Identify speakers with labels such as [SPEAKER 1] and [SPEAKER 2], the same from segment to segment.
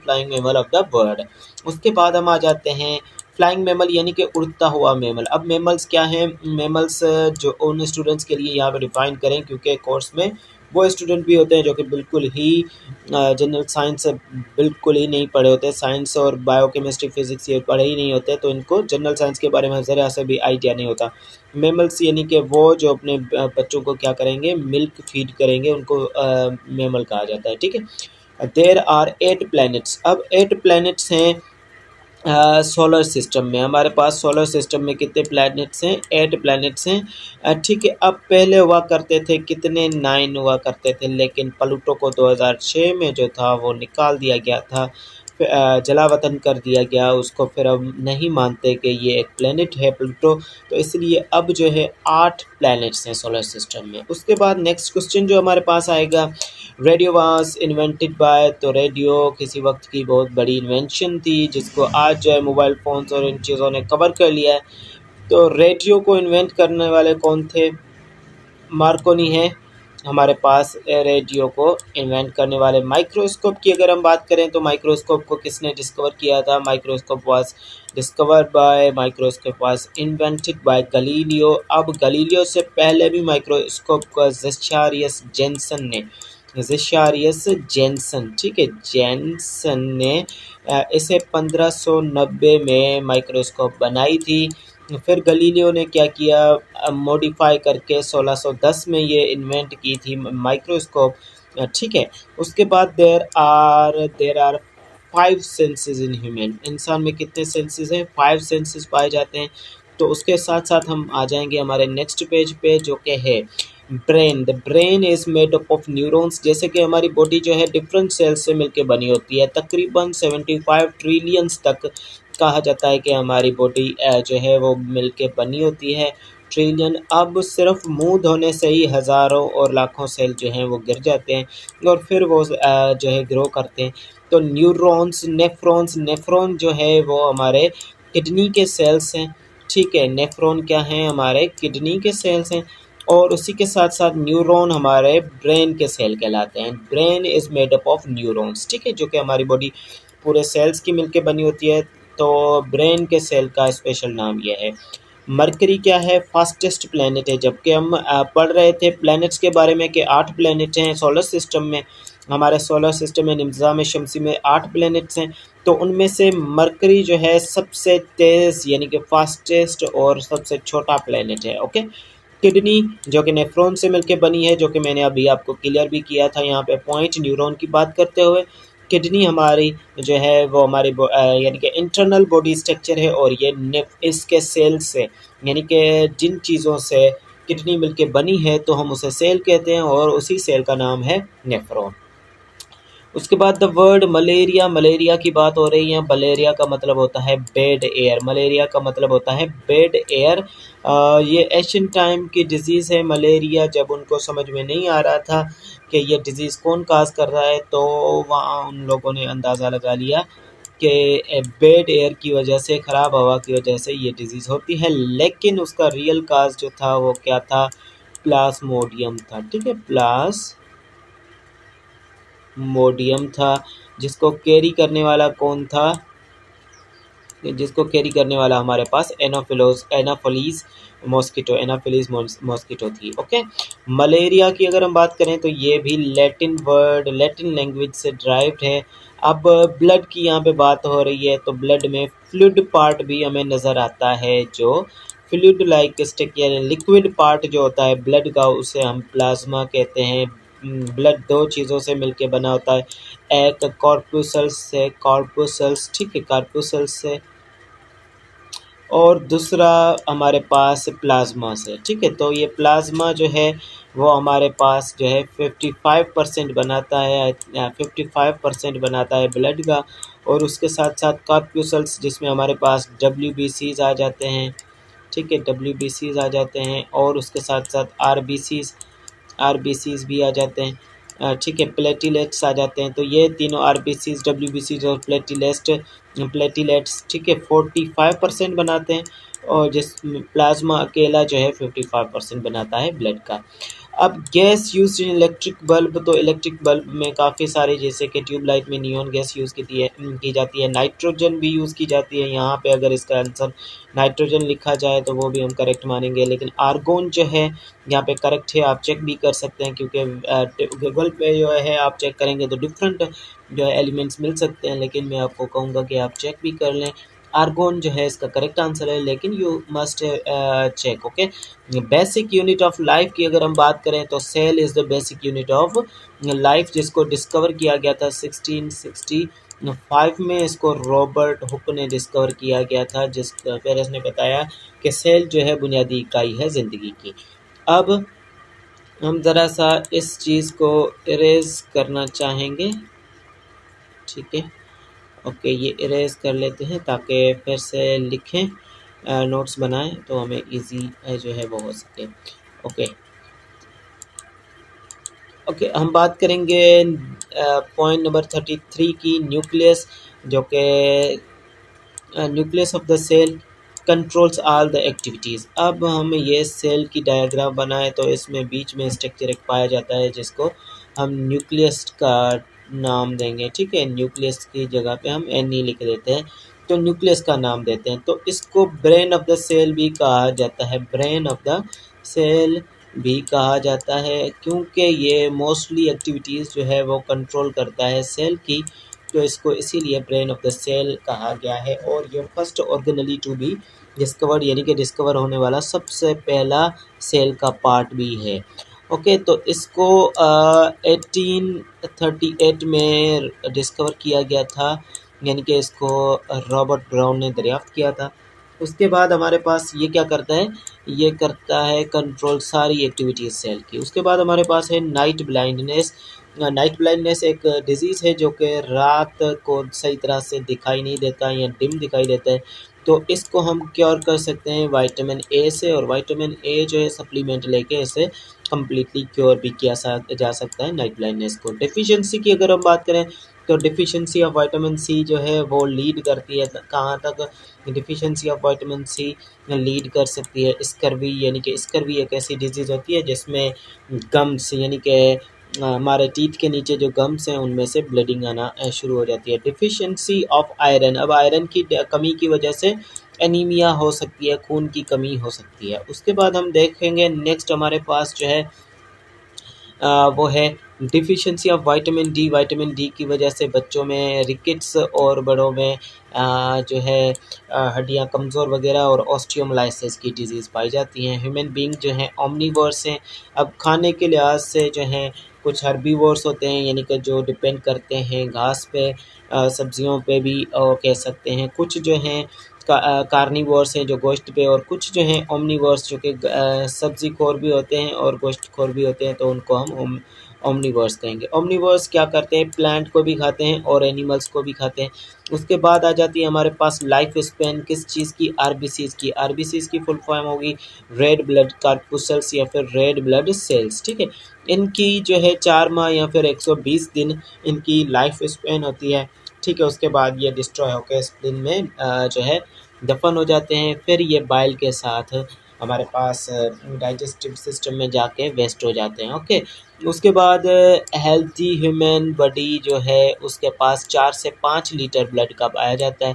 [SPEAKER 1] Flying mammal of the world. उसके बाद हम आ जाते हैं फ्लाइंग मेमल यानी कि उड़ता हुआ मेमल। अब मेमल्स क्या हैं? मेमल्स जो उन स्टूडेंट्स के लिए यहाँ पे डिफाइन करें, क्योंकि कोर्स में वो स्टूडेंट भी होते हैं जो कि बिल्कुल ही जनरल साइंस बिल्कुल ही नहीं पढ़े होते, साइंस और बायोकेमिस्ट्री फिजिक्स ये पढ़े ही नहीं होते, तो इनको जनरल साइंस के बारे में ज़रा सा भी आइडिया नहीं होता। मेमल्स यानी कि वो जो अपने बच्चों को क्या करेंगे, मिल्क फीड करेंगे, उनको मेमल कहा जाता है। ठीक है, देयर आर 8 प्लैनेट्स। अब 8 प्लैनेट्स हैं सोलर सिस्टम में। हमारे पास सोलर सिस्टम में कितने प्लैनेट्स हैं? 8 प्लैनेट्स हैं। ठीक है, अब पहले हुआ करते थे कितने? 9 हुआ करते थे, लेकिन प्लूटो को 2006 में जो था वो निकाल दिया गया था, जलावतन कर दिया गया उसको। फिर अब नहीं मानते कि ये एक प्लैनेट है प्लूटो, तो इसलिए अब जो है 8 प्लैनेट्स हैं सोलर सिस्टम में। उसके बाद नेक्स्ट क्वेश्चन जो हमारे पास आएगा, रेडियो वाज इन्वेंटेड बाय। तो रेडियो किसी वक्त की बहुत बड़ी इन्वेंशन थी, जिसको आज जो है मोबाइल फ़ोन्स और इन चीज़ों ने कवर कर लिया है। तो रेडियो को इन्वेंट करने वाले कौन थे? मार्कोनी है हमारे पास। रेडियो को इन्वेंट करने वाले। माइक्रोस्कोप की अगर हम बात करें तो माइक्रोस्कोप को किसने डिस्कवर किया था? Microscope was discovered by, microscope was invented by Galileo. अब गलीलियो से पहले भी माइक्रोस्कोप को ज़ेचारियस जेनसन ने, ज़ेचारियस जेनसन, ठीक है, जेनसन ने इसे 1590 में माइक्रोस्कोप बनाई थी। फिर गलीलियो ने क्या किया, मॉडिफाई करके 1610 में ये इन्वेंट की थी माइक्रोस्कोप। ठीक है, उसके बाद there are 5 senses in human. इंसान में कितने सेंसेस हैं? 5 सेंसेस पाए जाते हैं। तो उसके साथ साथ हम आ जाएंगे हमारे नेक्स्ट पेज पे, जो कि है brain. The brain is made up of neurons. जैसे कि हमारी बॉडी जो है डिफरेंट सेल्स से मिलकर बनी होती है, तकरीबन 75 ट्रिलियंस तक कहा जाता है कि हमारी बॉडी जो है वो मिलके बनी होती है, ट्रिलियन। अब सिर्फ मुंह धोने से ही हज़ारों और लाखों सेल जो हैं वो गिर जाते हैं और फिर वो जो है ग्रो करते हैं। तो न्यूरॉन्स, नेफ्रॉन्स, नेफ्रॉन जो है वो हमारे किडनी के सेल्स हैं। ठीक है, नेफ्रॉन क्या हैं? हमारे किडनी के सेल्स हैं। और उसी के साथ साथ न्यूरॉन हमारे ब्रेन के सेल कहलाते हैं। Brain is made up of neurons, ठीक है, जो कि हमारी बॉडी पूरे सेल्स की मिलके बनी होती है। तो ब्रेन के सेल का स्पेशल नाम यह है। मरकरी क्या है? फास्टेस्ट प्लैनेट है। जबकि हम पढ़ रहे थे प्लैनेट्स के बारे में कि 8 प्लैनेट हैं सोलर सिस्टम में। हमारे सोलर सिस्टम में निज़ाम शमसी में 8 प्लैनेट्स हैं, तो उनमें से मरकरी जो है सबसे तेज़ यानी कि फास्टेस्ट और सबसे छोटा प्लैनेट है। ओके, किडनी जो कि नेफ्रॉन से मिलकर बनी है, जो कि मैंने अभी आपको क्लियर भी किया था यहाँ पे पॉइंट न्यूरॉन की बात करते हुए। किडनी हमारी जो है वो हमारी यानी कि इंटरनल बॉडी स्ट्रक्चर है, और ये इसके सेल से यानी कि जिन चीज़ों से किडनी मिलके बनी है तो हम उसे सेल कहते हैं, और उसी सेल का नाम है नेफ्रॉन। उसके बाद द वर्ड मलेरिया। मलेरिया की बात हो रही है। मलेरिया का मतलब होता है बैड एयर। मलेरिया का मतलब होता है बैड एयर। ये एशियन टाइम की डिज़ीज़ है मलेरिया। जब उनको समझ में नहीं आ रहा था कि ये डिज़ीज़ कौन काज कर रहा है, तो वहाँ उन लोगों ने अंदाज़ा लगा लिया कि बैड एयर की वजह से, ख़राब हवा की वजह से ये डिज़ीज़ होती है। लेकिन उसका रियल काज जो था वो क्या था? प्लाज्मोडियम था। ठीक है, प्लाज्मोडियम था। जिसको कैरी करने वाला कौन था? जिसको कैरी करने वाला हमारे पास एनाफिलीज मॉस्किटो थी। ओके, मलेरिया की अगर हम बात करें तो ये भी लैटिन वर्ड, लैटिन लैंग्वेज से ड्राइव्ड है। अब ब्लड की यहाँ पे बात हो रही है, तो ब्लड में फ्लूइड पार्ट भी हमें नज़र आता है, जो फ्लूइड लाइक स्टिक यानी लिक्विड पार्ट जो होता है ब्लड का, उसे हम प्लाज्मा कहते हैं। ब्लड 2 चीज़ों से मिलके बना होता है, एक कॉर्पुसल्स से, कॉर्पुसल्स, ठीक है, कॉर्पुसल्स से, और दूसरा हमारे पास प्लाज्मा से। ठीक है, तो ये प्लाज्मा जो है वो हमारे पास जो है 55% बनाता है, 55% बनाता है ब्लड का। और उसके साथ साथ कॉर्पुसल्स जिसमें हमारे पास WBCs आ जाते हैं। ठीक है, WBCs आ जाते हैं, और उसके साथ साथ आरबीसीज भी आ जाते हैं। ठीक है, प्लेटिलेट्स आ जाते हैं। तो ये तीनों आरबीसीज, डब्ल्यूबीसीज और प्लेटिलेट्स ठीक है 45% बनाते हैं, और जिस प्लाज्मा अकेला जो है 55% बनाता है ब्लड का। अब gas use in electric bulb, तो इलेक्ट्रिक बल्ब में काफ़ी सारे, जैसे कि ट्यूबलाइट में नियॉन गैस यूज़ की जाती है, नाइट्रोजन भी यूज़ की जाती है। यहाँ पे अगर इसका आंसर नाइट्रोजन लिखा जाए तो वो भी हम करेक्ट मानेंगे, लेकिन आर्गोन जो है यहाँ पे करेक्ट है, आप चेक भी कर सकते हैं, क्योंकि गूगल पे जो है आप चेक करेंगे तो डिफरेंट जो है एलिमेंट्स मिल सकते हैं, लेकिन मैं आपको कहूँगा कि आप चेक भी कर लें। आर्गोन जो है इसका करेक्ट आंसर है, लेकिन you must check. Okay, basic unit of life की अगर हम बात करें तो cell is the basic unit of life, जिसको डिस्कवर किया गया था 1665 में। इसको रॉबर्ट हुक ने डिस्कवर किया गया था, जिस फिर इसने बताया कि सेल जो है बुनियादी इकाई है ज़िंदगी की। अब हम ज़रा सा इस चीज़ को इरेज करना चाहेंगे, ठीक है। ओके, ये इरेज कर लेते हैं ताकि फिर से लिखें, नोट्स बनाएं तो हमें इजी जो है वो हो सके। ओके ओके, हम बात करेंगे पॉइंट नंबर 33 की, न्यूक्लियस, जो कि nucleus of the cell controls all the activities. अब हम ये सेल की डायग्राम बनाए तो इसमें बीच में स्ट्रक्चर एक पाया जाता है जिसको हम न्यूक्लियस का नाम देंगे, ठीक है। न्यूक्लियस की जगह पे हम एन ई लिख देते हैं, तो न्यूक्लियस का नाम देते हैं। तो इसको ब्रेन ऑफ द सेल भी कहा जाता है, ब्रेन ऑफ द सेल भी कहा जाता है, क्योंकि ये मोस्टली एक्टिविटीज़ जो है वो कंट्रोल करता है सेल की, तो इसको इसीलिए ब्रेन ऑफ द सेल कहा गया है। और ये first organelle to be discovered, यानी कि डिस्कवर होने वाला सबसे पहला सेल का पार्ट भी है। ओके, तो इसको 1838 में डिस्कवर किया गया था, यानी कि इसको रॉबर्ट ब्राउन ने दरियाफ्त किया था। उसके बाद हमारे पास ये क्या करता है, ये करता है कंट्रोल सारी एक्टिविटीज़ सेल की। उसके बाद हमारे पास है नाइट ब्लाइंडनेस। नाइट ब्लाइंडनेस एक डिजीज़ है जो कि रात को सही तरह से दिखाई नहीं देता या डिम दिखाई देता है, तो इसको हम क्योर कर सकते हैं विटामिन ए से, और विटामिन ए जो है सप्लीमेंट लेके इसे कम्प्लीटली क्योर भी किया जा सकता है नाइट ब्लाइंडनेस को। डेफिशिएंसी की अगर हम बात करें तो डिफिशिएंसी ऑफ विटामिन सी जो है वो लीड करती है, कहाँ तक deficiency of vitamin C lead कर सकती है स्कर्वी, यानी कि स्कर्वी एक ऐसी डिजीज़ होती है जिसमें गम्स, यानी कि हमारे टीथ के नीचे जो गम्स हैं उनमें से ब्लीडिंग आना शुरू हो जाती है। डिफिशिएंसी ऑफ आयरन, अब आयरन की कमी की वजह से एनीमिया हो सकती है, खून की कमी हो सकती है। उसके बाद हम देखेंगे नेक्स्ट हमारे पास जो है वो है deficiency of vitamin D. Vitamin D की वजह से बच्चों में रिकेट्स और बड़ों में जो है हड्डियां कमज़ोर वगैरह और ऑस्टियोमालाइसिस की डिजीज़ पाई जाती हैं। ह्यूमन बींग जो हैं ओमनीवोर्स हैं। अब खाने के लिहाज से जो हैं कुछ हर्बीवोर्स होते हैं, यानी कि जो डिपेंड करते हैं घास पे, सब्जियों पे भी कह सकते हैं। कुछ जो हैं कार्निवोर्स हैं जो गोश्त पे, और कुछ जो हैं ओमनीवोर्स जो कि सब्ज़ी खोर भी होते हैं और गोश्त खोर भी होते हैं, तो उनको हम ओमनीवोर्स कहेंगे। ओमनीवोर्स क्या करते हैं, प्लांट को भी खाते हैं और एनिमल्स को भी खाते हैं। उसके बाद आ जाती है हमारे पास लाइफ स्पेन किस चीज़ की, आरबीसीज़ की। आरबीसीज़ की फुल फॉर्म होगी रेड ब्लड कार्पुसल्स या फिर रेड ब्लड सेल्स, ठीक है। इनकी जो है 4 माह या फिर 120 दिन इनकी लाइफ स्पेन होती है, ठीक है। उसके बाद ये डिस्ट्रॉय होकर स्प्लिन में जो है दफन हो जाते हैं, फिर ये बाइल के साथ हमारे पास डाइजेस्टिव सिस्टम में जाके वेस्ट हो जाते हैं। ओके, उसके बाद हेल्थी ह्यूमन बॉडी जो है उसके पास 4 से 5 लीटर ब्लड का पाया जाता है।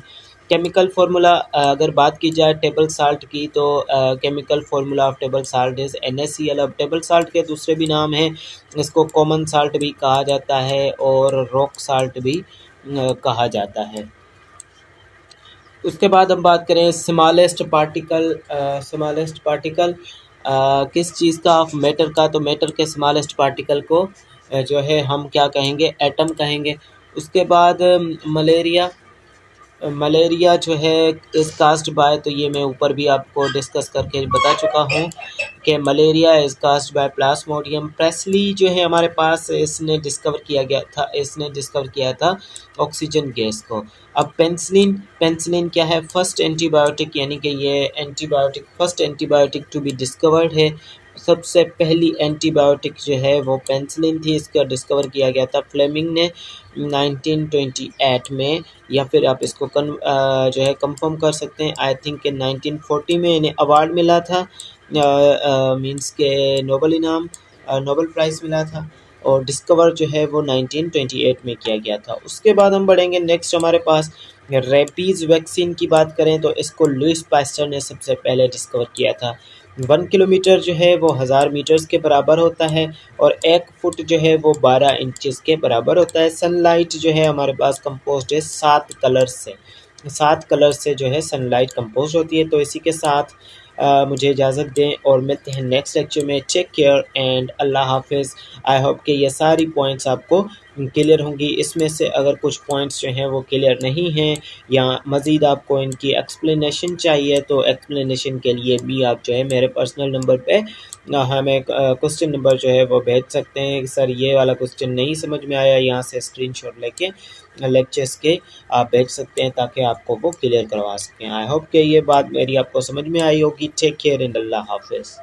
[SPEAKER 1] केमिकल फार्मूला अगर बात की जाए टेबल साल्ट की, तो chemical formula of table salt is NaCl। अब टेबल साल्ट के दूसरे भी नाम हैं, इसको कॉमन साल्ट भी कहा जाता है और रॉक साल्ट भी कहा जाता है। उसके बाद हम बात करें स्मॉलेस्ट पार्टिकल। स्मॉलेस्ट पार्टिकल किस चीज़ का, ऑफ मैटर का, तो मैटर के स्मॉलेस्ट पार्टिकल को जो है हम क्या कहेंगे, एटम कहेंगे। उसके बाद मलेरिया। मलेरिया जो है इज़ कास्ड बाय, तो ये मैं ऊपर भी आपको डिस्कस करके बता चुका हूँ कि malaria is caused by plasmodium. प्रेस्ली जो है हमारे पास इसने डिस्कवर किया था ऑक्सीजन गैस को। अब पेंसिलिन क्या है, फर्स्ट एंटीबायोटिक, यानी कि ये antibiotic first antibiotic to be discovered है। सबसे पहली एंटीबायोटिक जो है वो पेंसिलिन थी, इसका डिस्कवर किया गया था फ्लेमिंग ने 1928 में, या फिर आप इसको जो है कंफर्म कर सकते हैं, आई थिंक कि 1940 में इन्हें अवार्ड मिला था मींस के नोबल इनाम नोबेल प्राइज़ मिला था और डिस्कवर जो है वो 1928 में किया गया था। उसके बाद हम बढ़ेंगे नेक्स्ट हमारे पास रेबीज़ वैक्सीन की बात करें तो इसको लुइस पास्चर ने सबसे पहले डिस्कवर किया था। 1 किलोमीटर जो है वो 1000 मीटर्स के बराबर होता है और 1 फुट जो है वो 12 इंचेस के बराबर होता है। सनलाइट जो है हमारे पास कंपोज्ड है 7 कलर्स से। 7 कलर्स से जो है सनलाइट कंपोज़ होती है। तो इसी के साथ मुझे इजाज़त दें और मिलते हैं नेक्स्ट लेक्चर में। टेक केयर एंड अल्लाह हाफ़िज़। आई होप कि ये सारी पॉइंट्स आपको क्लियर होंगी। इसमें से अगर कुछ पॉइंट्स जो हैं वो क्लियर नहीं हैं या मज़ीद आपको इनकी एक्सप्लेनेशन चाहिए तो एक्सप्लेनेशन के लिए भी आप जो है मेरे पर्सनल नंबर पे हमें क्वेश्चन नंबर जो है वो भेज सकते हैं। सर ये वाला क्वेश्चन नहीं समझ में आया, यहाँ से स्क्रीनशॉट लेके लेक्चर्स के आप भेज सकते हैं ताकि आपको वो क्लियर करवा सकें। आई होप कि ये बात मेरी आपको समझ में आई होगी। टेक केयर एंड अल्लाह हाफ़िज़।